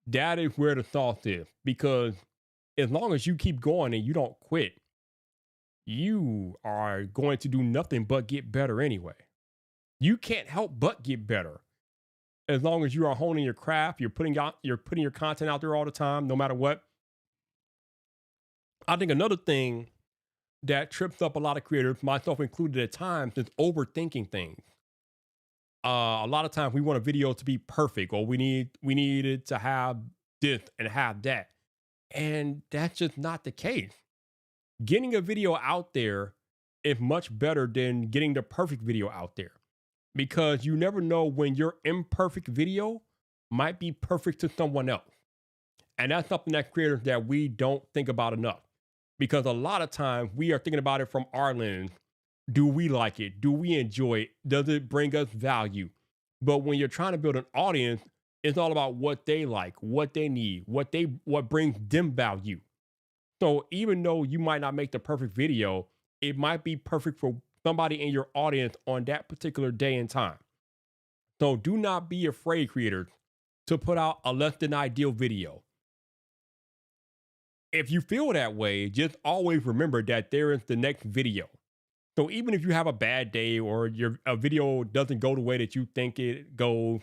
that is where the sauce is. Because as long as you keep going and you don't quit, you are going to do nothing but get better anyway. You can't help but get better as long as you are honing your craft. You're putting your content out there all the time, no matter what. I think another thing that trips up a lot of creators, myself included at times, is overthinking things. A lot of times we want a video to be perfect, or we need it to have this and have that, and that's just not the case. Getting a video out there is much better than getting the perfect video out there, because you never know when your imperfect video might be perfect to someone else. And that's something that creators that we don't think about enough, because a lot of times we are thinking about it from our lens. Do we like it? Do we enjoy it? Does it bring us value? But when you're trying to build an audience, it's all about what they like, what they need, what brings them value. So even though you might not make the perfect video, it might be perfect for somebody in your audience on that particular day and time. So do not be afraid, creators, to put out a less than ideal video. If you feel that way, just always remember that there is the next video. So even if you have a bad day or a video doesn't go the way that you think it goes,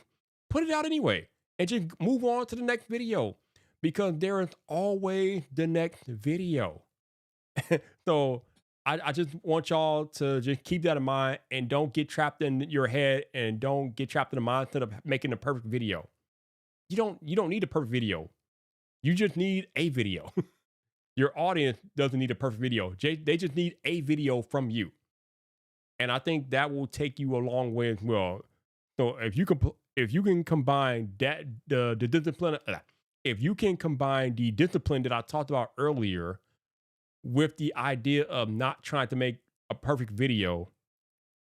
put it out anyway and just move on to the next video, because there is always the next video. So I just want y'all to just keep that in mind and don't get trapped in your head, and don't get trapped in the mindset of making the perfect video. You don't need a perfect video. You just need a video. Your audience doesn't need a perfect video. They just need a video from you. And I think that will take you a long way as well. So if you can combine that the discipline, if you can combine the discipline that I talked about earlier with the idea of not trying to make a perfect video,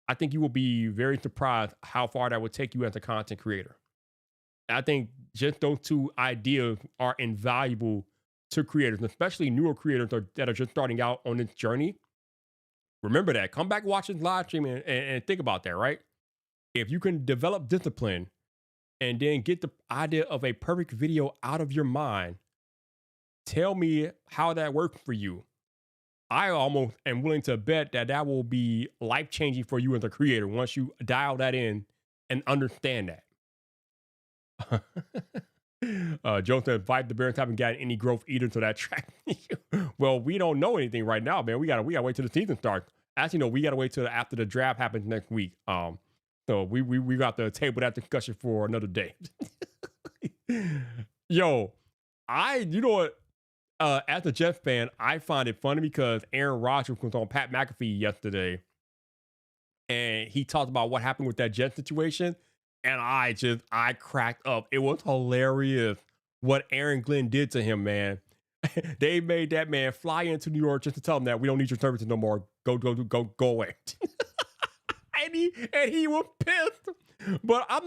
I think you will be very surprised how far that would take you as a content creator. I think just those two ideas are invaluable to creators, especially newer creators that are just starting out on this journey. Remember that. Come back, watch this live stream and think about that, right? If you can develop discipline and then get the idea of a perfect video out of your mind, tell me how that worked for you. I almost am willing to bet that that will be life-changing for you as a creator once you dial that in and understand that. Joe said, "Vyyyper, the Bears haven't gotten any growth either, so that track." Well, we don't know anything right now, man. We gotta wait till the season starts. Actually, no, we gotta wait till after the draft happens next week. So we got to table that discussion for another day. Yo, you know what? As a Jets fan, I find it funny because Aaron Rodgers was on Pat McAfee yesterday, and he talked about what happened with that Jet situation. And I cracked up. It was hilarious what Aaron Glenn did to him, man. They made that man fly into New York just to tell him that we don't need your services no more. Go away. and he was pissed. But I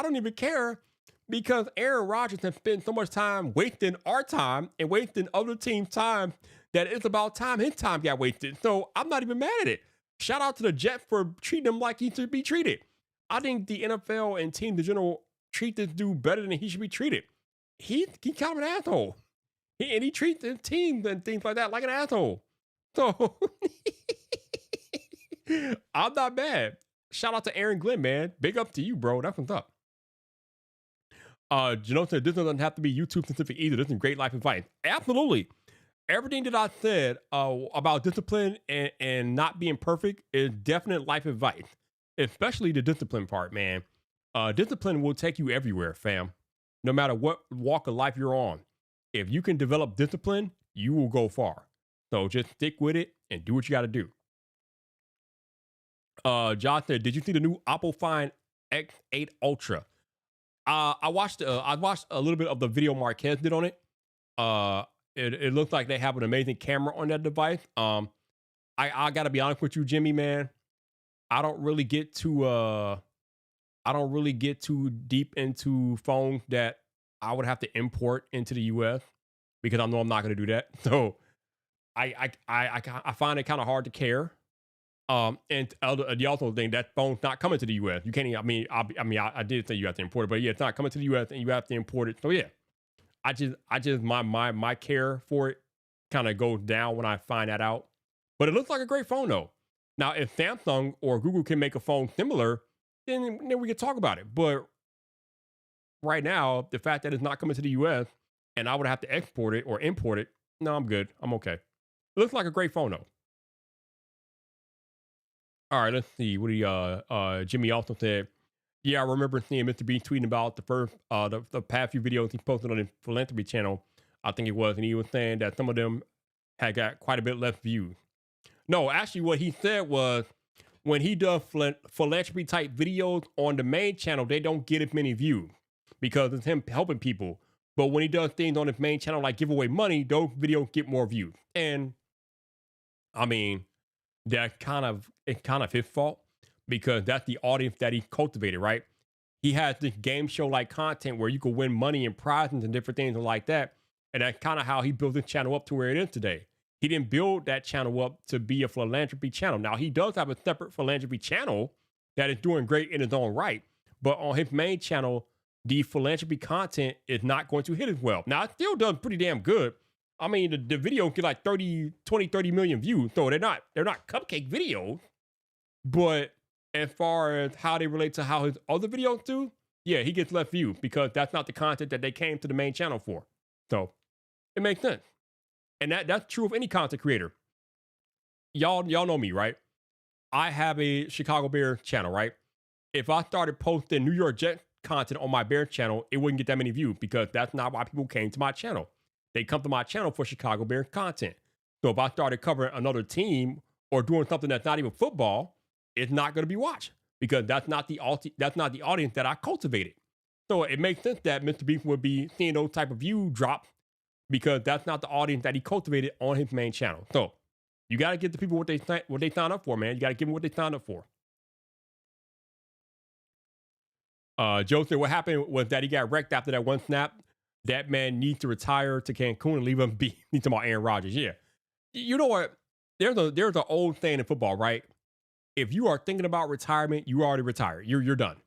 don't even care, because Aaron Rodgers has spent so much time wasting our time and wasting other teams' time that it's about time his time got wasted. So I'm not even mad at it. Shout out to the Jets for treating him like he should be treated. I think the NFL and teams in general treat this dude better than he should be treated. He's kind of an asshole. And he treats his teams and things like that like an asshole. So I'm not mad. Shout out to Aaron Glenn, man. Big up to you, bro. That's what's up. Janelle said, "This doesn't have to be YouTube specific either. This is great life advice." Absolutely. Everything that I said about discipline and not being perfect is definite life advice. Especially the discipline part, man. Discipline will take you everywhere, fam. No matter what walk of life you're on. If you can develop discipline, you will go far. So just stick with it and do what you got to do. Josh said, "Did you see the new Apple Find X8 Ultra?" I watched a little bit of the video Marquez did on it. It looks like they have an amazing camera on that device. I got to be honest with you, Jimmy, man. I don't really get too deep into phones that I would have to import into the US, because I know I'm not going to do that. So I find it kind of hard to care. And the also thing that phone's not coming to the U.S. You can't. I did say you have to import it, but yeah, it's not coming to the U.S. and you have to import it. So yeah, I just my care for it kind of goes down when I find that out. But it looks like a great phone though. Now, if Samsung or Google can make a phone similar, then we can talk about it. But right now, the fact that it's not coming to the US and I would have to export it or import it, no, I'm good. I'm okay. It looks like a great phone though. All right, let's see. What do you Jimmy also said? Yeah, I remember seeing Mr. Beast tweeting about the first the past few videos he posted on his philanthropy channel. I think it was, and he was saying that some of them had got quite a bit less views. No, actually, what he said was when he does philanthropy type videos on the main channel, they don't get as many views because it's him helping people. But when he does things on his main channel like give away money, those videos get more views. And I mean, that kind of his fault because that's the audience that he cultivated, right? He has this game show like content where you can win money and prizes and different things like that. And that's kind of how he built his channel up to where it is today. He didn't build that channel up to be a philanthropy channel. Now he does have a separate philanthropy channel that is doing great in its own right. But on his main channel, the philanthropy content is not going to hit as well. Now it still does pretty damn good. I mean, the video get like 30 million views. So they're not cupcake videos. But as far as how they relate to how his other videos do, yeah, he gets less views because that's not the content that they came to the main channel for. So it makes sense. And that's true of any content creator. Y'all know me, right? I have a Chicago Bears channel, right? If I started posting New York Jets content on my Bears channel, it wouldn't get that many views because that's not why people came to my channel. They come to my channel for Chicago Bears content. So if I started covering another team or doing something that's not even football, it's not going to be watched because that's not the audience that I cultivated. So it makes sense that Mr. Beast would be seeing those type of view drops because that's not the audience that he cultivated on his main channel. So you got to give the people what they sign up for, man. You got to give them what they signed up for. Joe said what happened was that he got wrecked after that one snap. That man needs to retire to Cancun and leave him be. He's talking about Aaron Rodgers. Yeah. You know what? There's an old saying in football, right? If you are thinking about retirement, you already retired. You're done.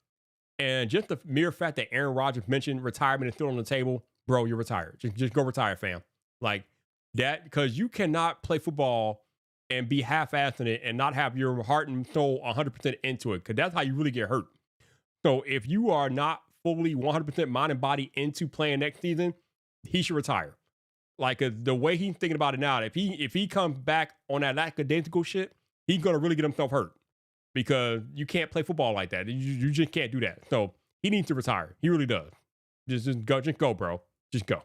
And just the mere fact that Aaron Rodgers mentioned retirement is still on the table, bro, you're retired. Just go retire, fam. Like that, because you cannot play football and be half-assed in it and not have your heart and soul 100% into it, because that's how you really get hurt. So if you are not fully 100% mind and body into playing next season, he should retire. Like the way he's thinking about it now, if he comes back on that lackadaisical shit, he's gonna really get himself hurt because you can't play football like that. You just can't do that. So he needs to retire. He really does. Just go, bro. Just go.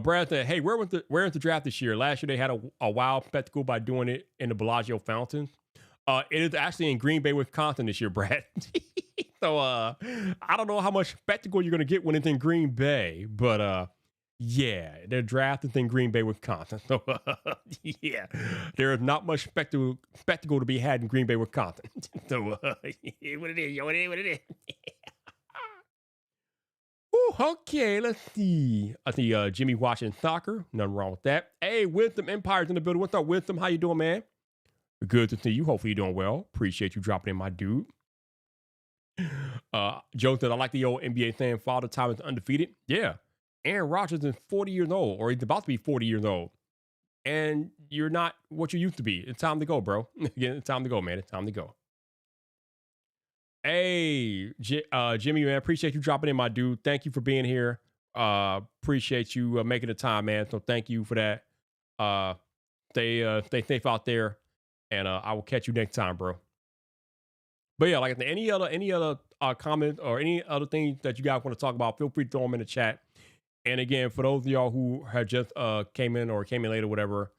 Brad said, "Hey, where is the draft this year? Last year they had a wild spectacle by doing it in the Bellagio fountains. It is actually in Green Bay, Wisconsin this year, Brad. So I don't know how much spectacle you're gonna get when it's in Green Bay, but yeah, the draft is in Green Bay, Wisconsin. So yeah, there is not much spectacle to be had in Green Bay, Wisconsin. So what it is, what it is. Ooh, okay, let's see. I see Jimmy watching soccer. Nothing wrong with that. Hey, Wisdom Empire's in the building. What's up, Wisdom? How you doing, man? Good to see you. Hopefully you're doing well. Appreciate you dropping in, my dude. Joe said, I like the old NBA saying, Father Time is undefeated. Yeah. Aaron Rodgers is 40 years old, or he's about to be 40 years old. And you're not what you used to be. It's time to go, bro. Again, it's time to go, man. It's time to go. Hey, Jimmy, man, appreciate you dropping in, my dude. Thank you for being here. Appreciate you making the time, man. So thank you for that. Stay safe out there, and I will catch you next time, bro. But yeah, like any other comments or any other things that you guys want to talk about, feel free to throw them in the chat. And again, for those of y'all who had just came in later, whatever,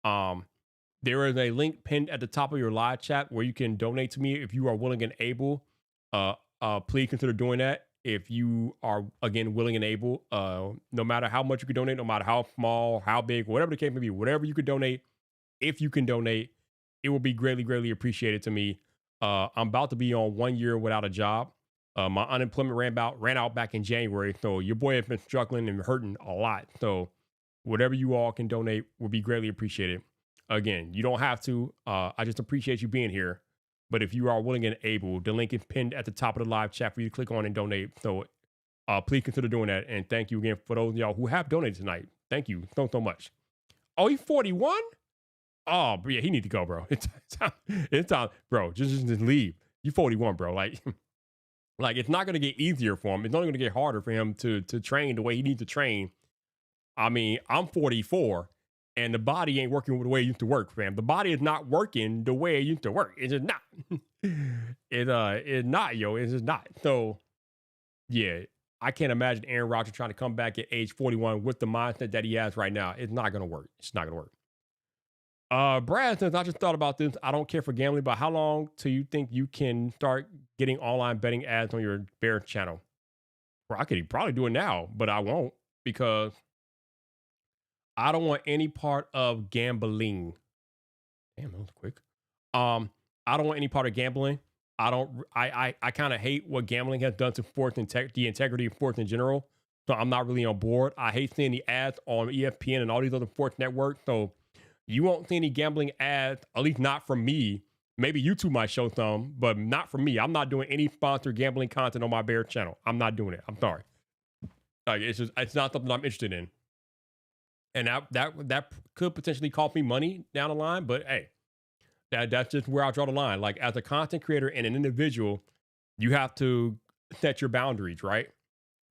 there is a link pinned at the top of your live chat where you can donate to me if you are willing and able. Please consider doing that if you are, again, willing and able. No matter how much you can donate, no matter how small, how big, whatever the case may be, whatever you could donate, if you can donate, it will be greatly, greatly appreciated to me. I'm about to be on 1 year without a job. My unemployment ran out back in January, so your boy has been struggling and hurting a lot. So whatever you all can donate will be greatly appreciated. again, you don't have to. I just appreciate you being here. But if you are willing and able, the link is pinned at the top of the live chat for you to click on and donate. So please consider doing that. And thank you again for those of y'all who have donated tonight. Thank you so much. Oh, he's 41? Oh, yeah, he need to go, bro. It's time, bro. Just leave. You 41, bro. Like, like it's not gonna get easier for him. It's only gonna get harder for him to train the way he needs to train. I mean, I'm 44, and the body ain't working the way it used to work, fam. The body is not working the way it used to work. It's just not. It's not, yo. It's just not. So, yeah, I can't imagine Aaron Rodgers trying to come back at age 41 with the mindset that he has right now. It's not gonna work. It's not gonna work. Brad says, I just thought about this. I don't care for gambling, but how long till you think you can start getting online betting ads on your Bear channel? Well, I could probably do it now, but I won't because I don't want any part of gambling. Damn, that was quick. I don't want any part of gambling. I kind of hate what gambling has done to sports and the integrity of sports in general. So I'm not really on board. I hate seeing the ads on ESPN and all these other sports networks. So you won't see any gambling ads, at least not from me. Maybe YouTube might show some, but not from me. I'm not doing any sponsored gambling content on my Bear channel. I'm not doing it. I'm sorry. Like it's not something I'm interested in. And that could potentially cost me money down the line, but hey, that's just where I draw the line. Like as a content creator and an individual, you have to set your boundaries, right?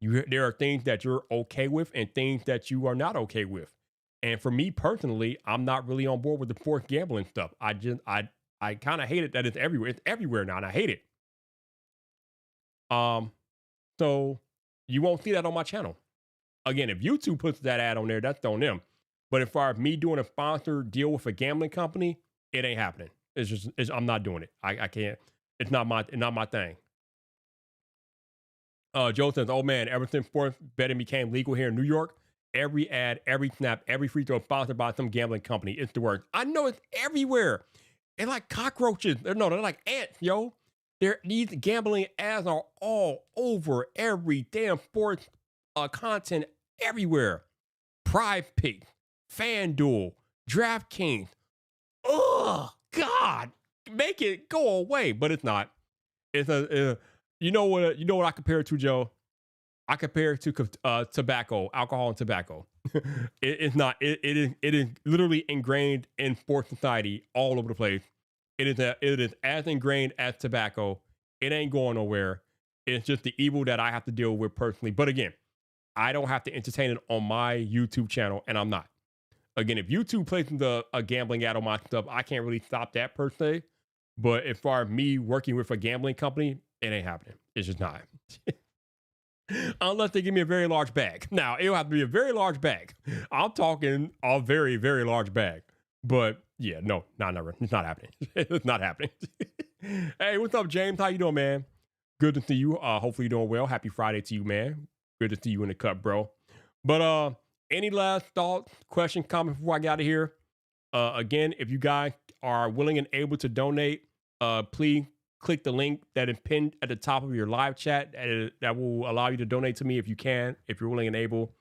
There are things that you're okay with and things that you are not okay with. And for me personally, I'm not really on board with the sports gambling stuff. I kind of hate it that it's everywhere. It's everywhere now, and I hate it. So you won't see that on my channel. Again, if YouTube puts that ad on there, that's on them. But as far as me doing a sponsored deal with a gambling company, it ain't happening. I'm not doing it. I can't. It's not my thing. Joe says, "Oh man, ever since sports betting became legal here in New York, every ad, every snap, every free throw sponsored by some gambling company. It's the worst. I know it's everywhere. They're like cockroaches. They're like ants, yo. These gambling ads are all over every damn sports content everywhere. Prize Picks, FanDuel, DraftKings. Oh God, make it go away. But it's not. It's you know what I compare it to, Joe? I compare it to tobacco, alcohol and tobacco. It's not. It is literally ingrained in sports society all over the place. It is as ingrained as tobacco. It ain't going nowhere. It's just the evil that I have to deal with personally. But again, I don't have to entertain it on my YouTube channel, and I'm not. Again, if YouTube places a gambling ad on my stuff, I can't really stop that per se. But as far as me working with a gambling company, it ain't happening. It's just not. Unless they give me a very large bag. Now, it'll have to be a very large bag. I'm talking a very, very large bag. But yeah, no, never. It's not happening. It's not happening. Hey, what's up, James? How you doing, man? Good to see you. Hopefully you're doing well. Happy Friday to you, man. Good to see you in the cup, bro. But any last thoughts, questions, comments before I get out of here? Again, if you guys are willing and able to donate, please click the link that is pinned at the top of your live chat. That will allow you to donate to me if you can, if you're willing and able.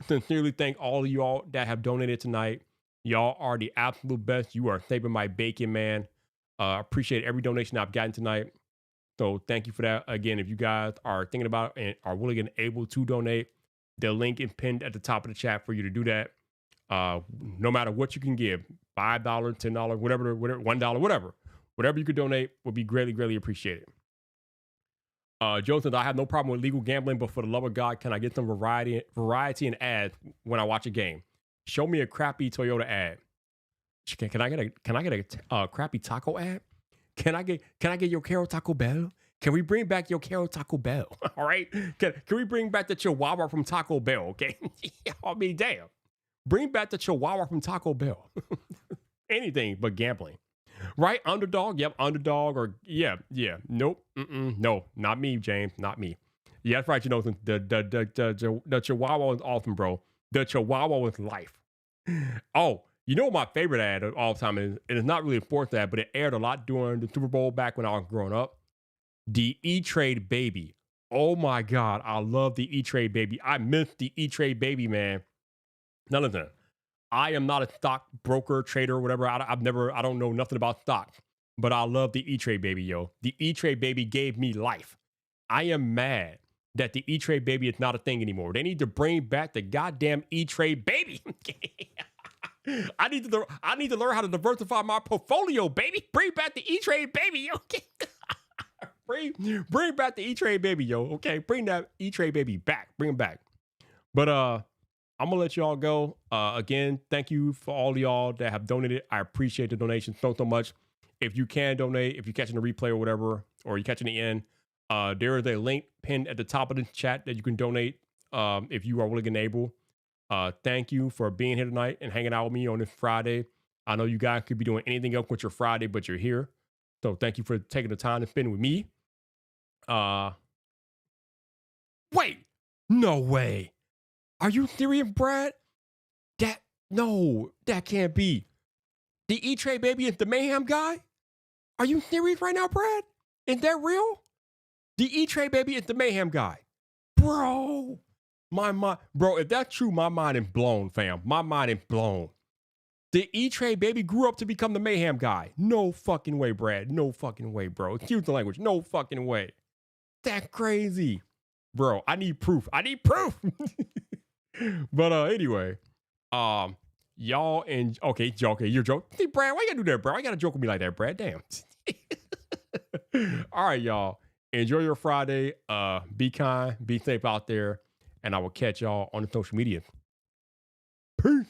Sincerely thank all of you all that have donated tonight. Y'all are the absolute best. You are saving my bacon, man. Appreciate every donation I've gotten tonight. So thank you for that. Again, if you guys are thinking about and are willing and able to donate, the link is pinned at the top of the chat for you to do that. No matter what you can give, $5, $10, whatever, $1, whatever you could donate would be greatly, greatly appreciated. Joe says, I have no problem with legal gambling, but for the love of God, can I get some variety and ads when I watch a game? Show me a crappy Toyota ad. Can I get a crappy taco ad? Can I get your Carol Taco Bell? Can we bring back your Carol Taco Bell? All right. Can we bring back the Chihuahua from Taco Bell? Okay. I mean, damn. Bring back the Chihuahua from Taco Bell. Anything but gambling. Right? Underdog? Yep, underdog. Or yeah. Nope. No, not me, James. Not me. Yeah, that's right. You know, the Chihuahua is awesome, bro. The Chihuahua is life. Oh, you know what my favorite ad of all time is? It is not really a sports ad, but it aired a lot during the Super Bowl back when I was growing up. The E-Trade Baby. Oh my God, I love the E-Trade Baby. I miss the E-Trade Baby, man. Now listen, I am not a stock broker, trader, whatever. I don't know nothing about stock, but I love the E-Trade baby, yo. The E-Trade baby gave me life. I am mad that the E-Trade baby is not a thing anymore. They need to bring back the goddamn E-Trade baby. I need to learn how to diversify my portfolio, baby. Bring back the E-Trade baby, okay? bring back the E-Trade baby, yo. Okay, bring that E-Trade baby back. Bring him back. But I'm gonna let y'all go. Again, thank you for all of y'all that have donated. I appreciate the donations so much. If you can donate, if you're catching the replay or whatever, or you're catching the end, there is a link pinned at the top of the chat that you can donate if you are willing and able. Thank you for being here tonight and hanging out with me on this Friday. I know you guys could be doing anything else with your Friday, but you're here. So thank you for taking the time to spend with me. Wait, no way. Are you serious, Brad? That can't be. The E-Trade baby is the mayhem guy? Are you serious right now, Brad? Is that real? The E-Trade baby is the mayhem guy. Bro, my mind, bro, if that's true, my mind is blown, fam. My mind is blown. The E-Trade baby grew up to become the mayhem guy. No fucking way, Brad. No fucking way, bro. Excuse the language. No fucking way. That's crazy. Bro, I need proof. But anyway, y'all and okay, you're joking. See, Brad, why you gotta do that, bro? Why you gotta joke with me like that, Brad? Damn. All right, y'all. Enjoy your Friday. Be kind, be safe out there, and I will catch y'all on the social media. Peace.